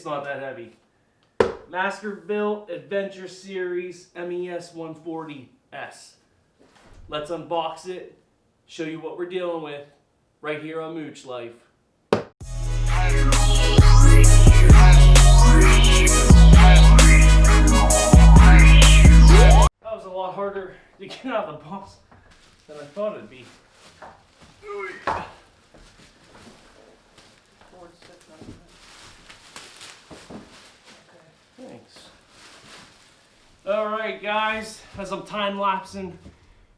It's not that heavy. MASTERBUILT Adventure Series MES 140S. Let's unbox it, show you what we're dealing with right here on Mooch Life. That was a lot harder to get out of the box than I thought it'd be. Thanks. Alright guys, as I'm time-lapsing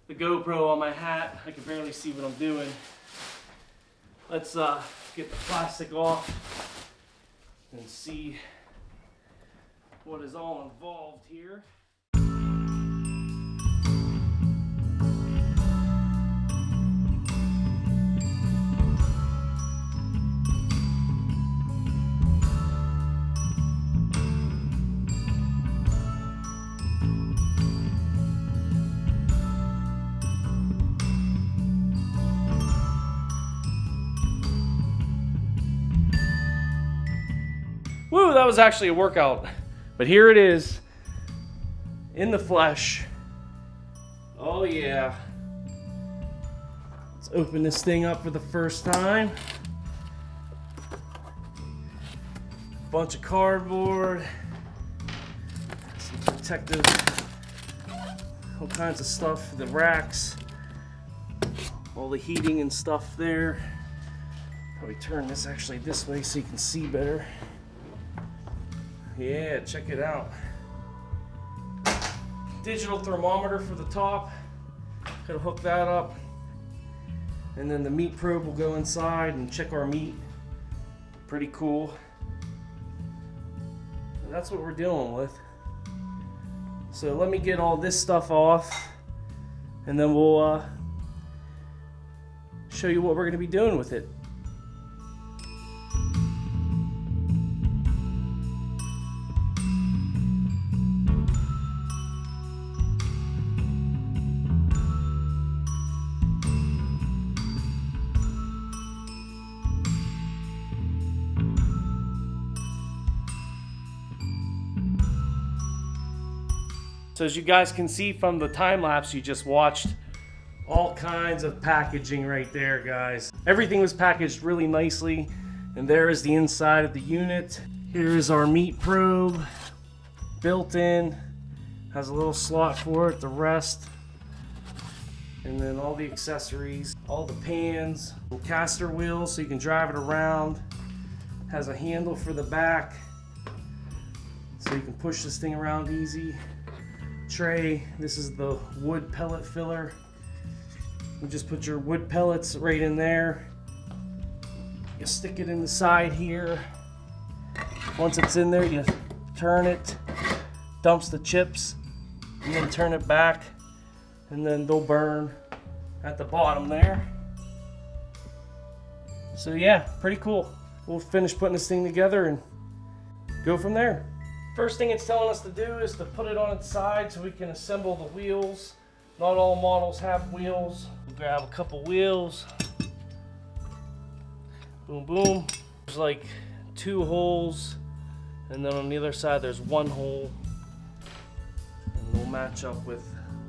the GoPro on my hat, I can barely see what I'm doing. Let's get the plastic off and see what is all involved here. Woo, that was actually a workout. But here it is, in the flesh. Oh yeah. Let's open this thing up for the first time. Bunch of cardboard. Some protective, all kinds of stuff, the racks. All the heating and stuff there. Probably turn this actually this way so you can see better. Yeah, check it out. Digital thermometer for the top. Gonna hook that up. And then the meat probe will go inside and check our meat. Pretty cool. And that's what we're dealing with. So let me get all this stuff off and then we'll show you what we're gonna be doing with it. So as you guys can see from the time lapse you just watched, all kinds of packaging right there, guys. Everything was packaged really nicely, and there is the inside of the unit. Here is our meat probe, built in, has a little slot for it, the rest, and then all the accessories, all the pans, caster wheels so you can drive it around, has a handle for the back so you can push this thing around easy. Tray, this is the wood pellet filler. You just put your wood pellets right in there. You stick it in the side here. Once it's in there, you turn it, dumps the chips, and then turn it back, and then they'll burn at the bottom there. So yeah, pretty cool. We'll finish putting this thing together and go from there. First thing it's telling us to do is to put it on its side so we can assemble the wheels. Not all models have wheels. We'll grab a couple wheels. Boom, boom. There's like 2 holes, and then on the other side there's 1 hole. And they'll match up with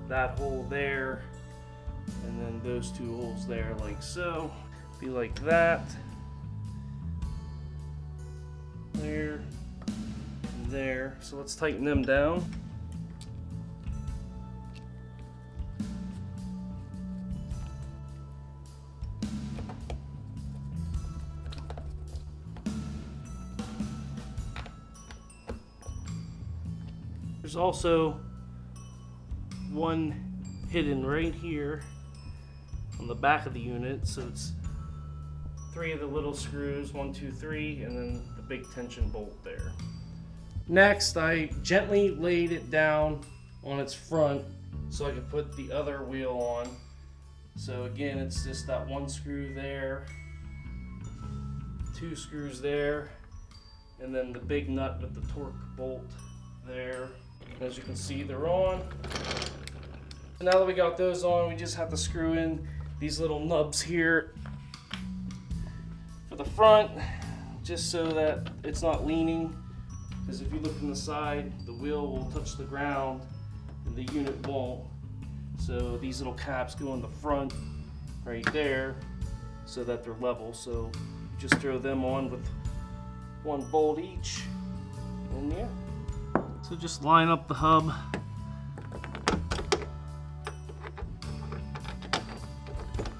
that hole there, and then those 2 holes there, like so. Be like that. There. There. So let's tighten them down. There's also one hidden right here on the back of the unit, so it's 3 of the little screws, 1, 2, 3, and then the big tension bolt there. Next, I gently laid it down on its front so I could put the other wheel on. So again, it's just that 1 screw there, 2 screws there, and then the big nut with the torque bolt there. As you can see, they're on. So now that we got those on, we just have to screw in these little nubs here for the front, just so that it's not leaning because if you look from the side, the wheel will touch the ground and the unit won't. So these little caps go in the front right there so that they're level. So you just throw them on with one bolt each, and yeah. So just line up the hub.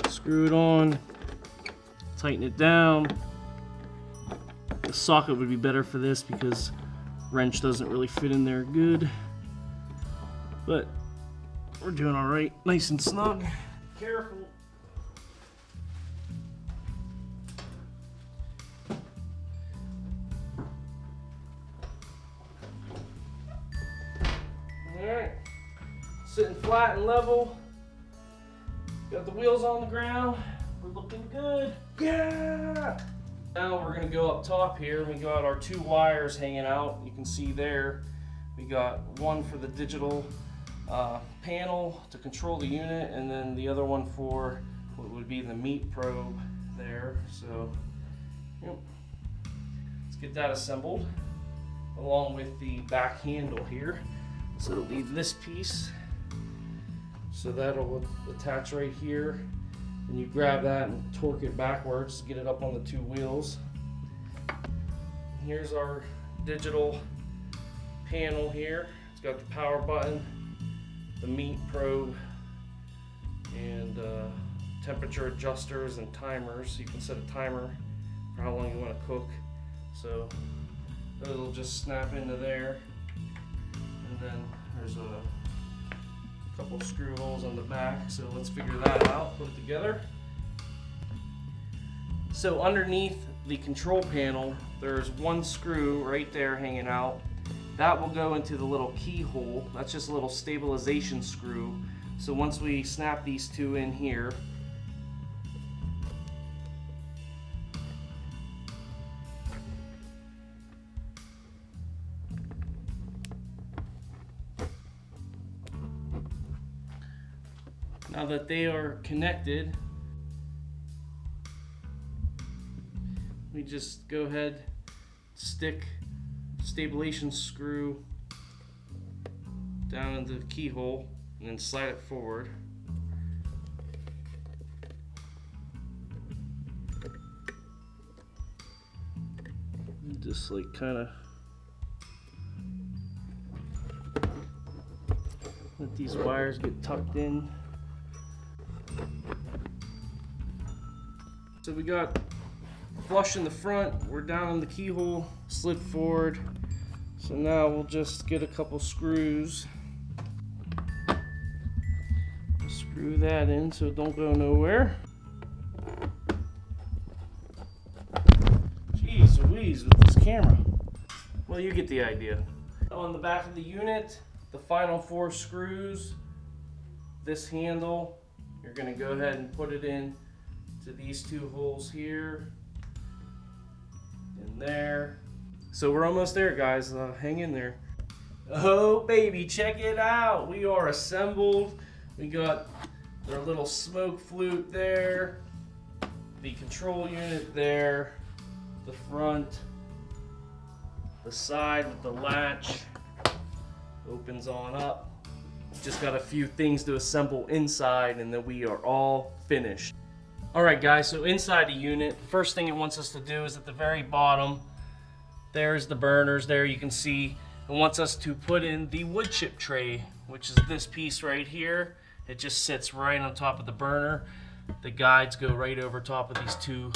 Screw it on, tighten it down. The socket would be better for this because wrench doesn't really fit in there good. But we're doing all right, nice and snug. Careful. All right, sitting flat and level. Got the wheels on the ground. We're looking good. Yeah! Now we're gonna go up top here. We got our 2 wires hanging out. You can see there. We got one for the digital panel to control the unit, and then the other one for what would be the meat probe there. So, yep. Let's get that assembled along with the back handle here. So it'll be this piece. So that'll attach right here, and you grab that and torque it backwards to get it up on the 2 wheels. Here's our digital panel here. It's got the power button, the meat probe, and temperature adjusters and timers. So you can set a timer for how long you want to cook. So those will just snap into there, and then there's a couple screw holes on the back, so let's figure that out, put it together. So underneath the control panel, there's one screw right there hanging out. That will go into the little keyhole. That's just a little stabilization screw. So once we snap these 2 in here, now that they are connected, we just go ahead, stick stabilization screw down into the keyhole and then slide it forward. And just like kind of let these wires get tucked in. So we got flush in the front, we're down in the keyhole, slid forward. So now we'll just get a couple screws. Screw that in so it don't go nowhere. Jeez Louise with this camera. Well, you get the idea. On the back of the unit, the final 4 screws, this handle, you're gonna go ahead and put it in to these 2 holes here and there. So we're almost there, guys. Hang in there. Oh baby, check it out. We are assembled. We got their little smoke flute there, the control unit there, the front, the side with the latch opens on up. Just got a few things to assemble inside, and then we are all finished. Alright guys, so inside the unit, first thing it wants us to do is at the very bottom, there's the burners there, you can see. It wants us to put in the wood chip tray, which is this piece right here. It just sits right on top of the burner. The guides go right over top of these 2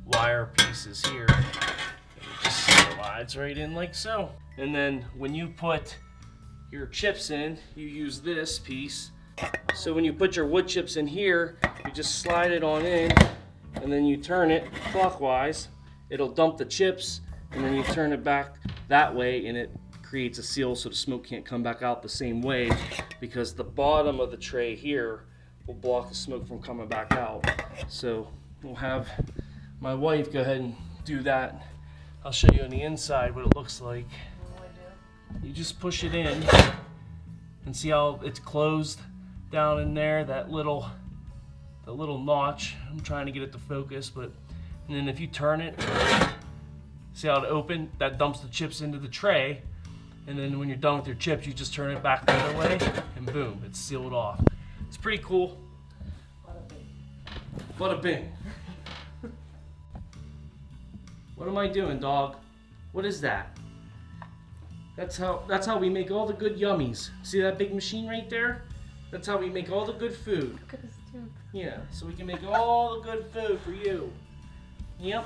wire pieces here. And it just slides right in like so. And then when you put your chips in, you use this piece. So when you put your wood chips in here, you just slide it on in, and then you turn it clockwise. It'll dump the chips, and then you turn it back that way, and it creates a seal so the smoke can't come back out the same way, because the bottom of the tray here will block the smoke from coming back out. So we'll have my wife go ahead and do that. I'll show you on the inside what it looks like. What do I do? You just push it in and see how it's closed down in there, that little notch. I'm trying to get it to focus, but and then if you turn it, See how it opened? That dumps the chips into the tray. And then when you're done with your chips, you just turn it back the other way, and boom, it's sealed off. It's pretty cool. Bada bing. What am I doing, dog? What is that? That's how we make all the good yummies. See that big machine right there? That's how we make all the good food. Yeah, so we can make all the good food for you. Yep.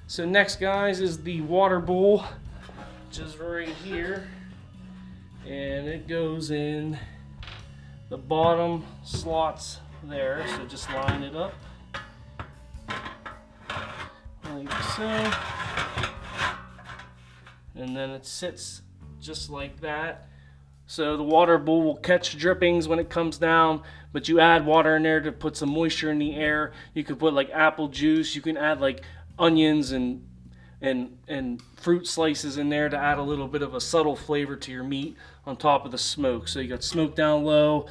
So next, guys, is the water bowl, which is right here. And it goes in the bottom slots there. So just line it up like so. And then it sits just like that. So the water bowl will catch drippings when it comes down, but you add water in there to put some moisture in the air. You can put like apple juice, you can add like onions and fruit slices in there to add a little bit of a subtle flavor to your meat on top of the smoke. So you got smoke down low,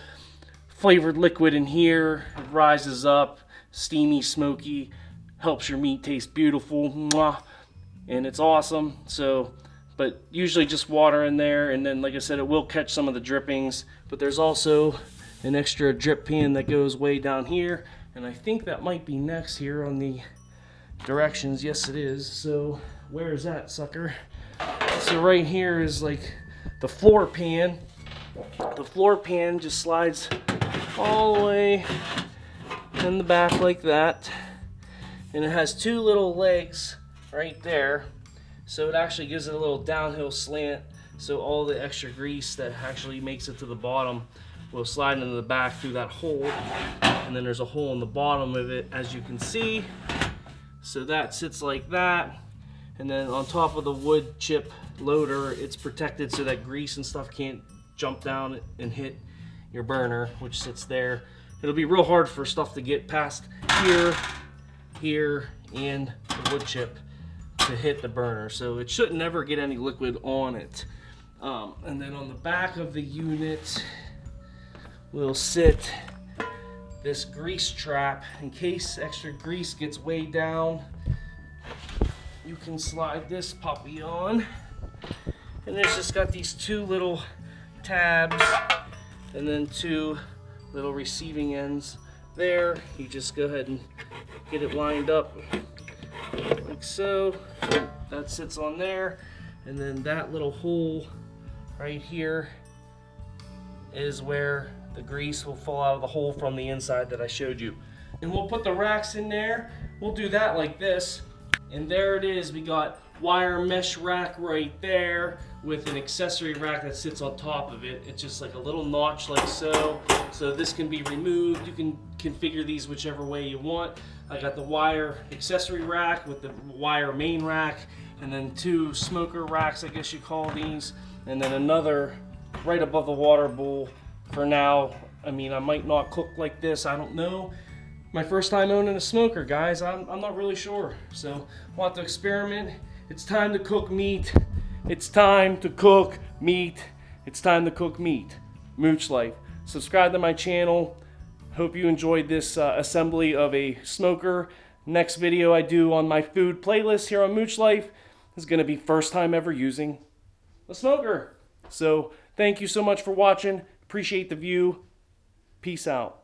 flavored liquid in here, it rises up, steamy, smoky, helps your meat taste beautiful, mwah, and it's awesome. So, but usually just water in there, and then like I said, it will catch some of the drippings, but there's also an extra drip pan that goes way down here, and I think that might be next here on the directions. Yes, it is. So where is that sucker? So right here is like the floor pan. The floor pan just slides all the way in the back like that, and it has two little legs right there, so it actually gives it a little downhill slant, so all the extra grease that actually makes it to the bottom will slide into the back through that hole, and then there's a hole in the bottom of it, as you can see. So that sits like that, and then on top of the wood chip loader, it's protected so that grease and stuff can't jump down and hit your burner, which sits there. It'll be real hard for stuff to get past here, and the wood chip to hit the burner, so it should never get any liquid on it. And then on the back of the unit will sit this grease trap in case extra grease gets way down. You can slide this puppy on, and it's just got these two little tabs and then two little receiving ends there. You just go ahead and get it lined up like so. That sits on there, and then that little hole right here is where the grease will fall out of the hole from the inside that I showed you. And we'll put the racks in there. We'll do that like this, and there it is. We got wire mesh rack right there with an accessory rack that sits on top of it. It's just like a little notch like so. So this can be removed. You can configure these whichever way you want. I got the wire accessory rack with the wire main rack, and then two smoker racks, I guess you call these, and then another right above the water bowl for now. I mean, I might not cook like this, I don't know. My first time owning a smoker, guys. I'm not really sure. So we'll have to experiment. It's time to cook meat. It's time to cook meat. It's time to cook meat. Mooch Life. Subscribe to my channel. Hope you enjoyed this assembly of a smoker. Next video I do on my food playlist here on Mooch Life is going to be first time ever using a smoker. So thank you so much for watching. Appreciate the view. Peace out.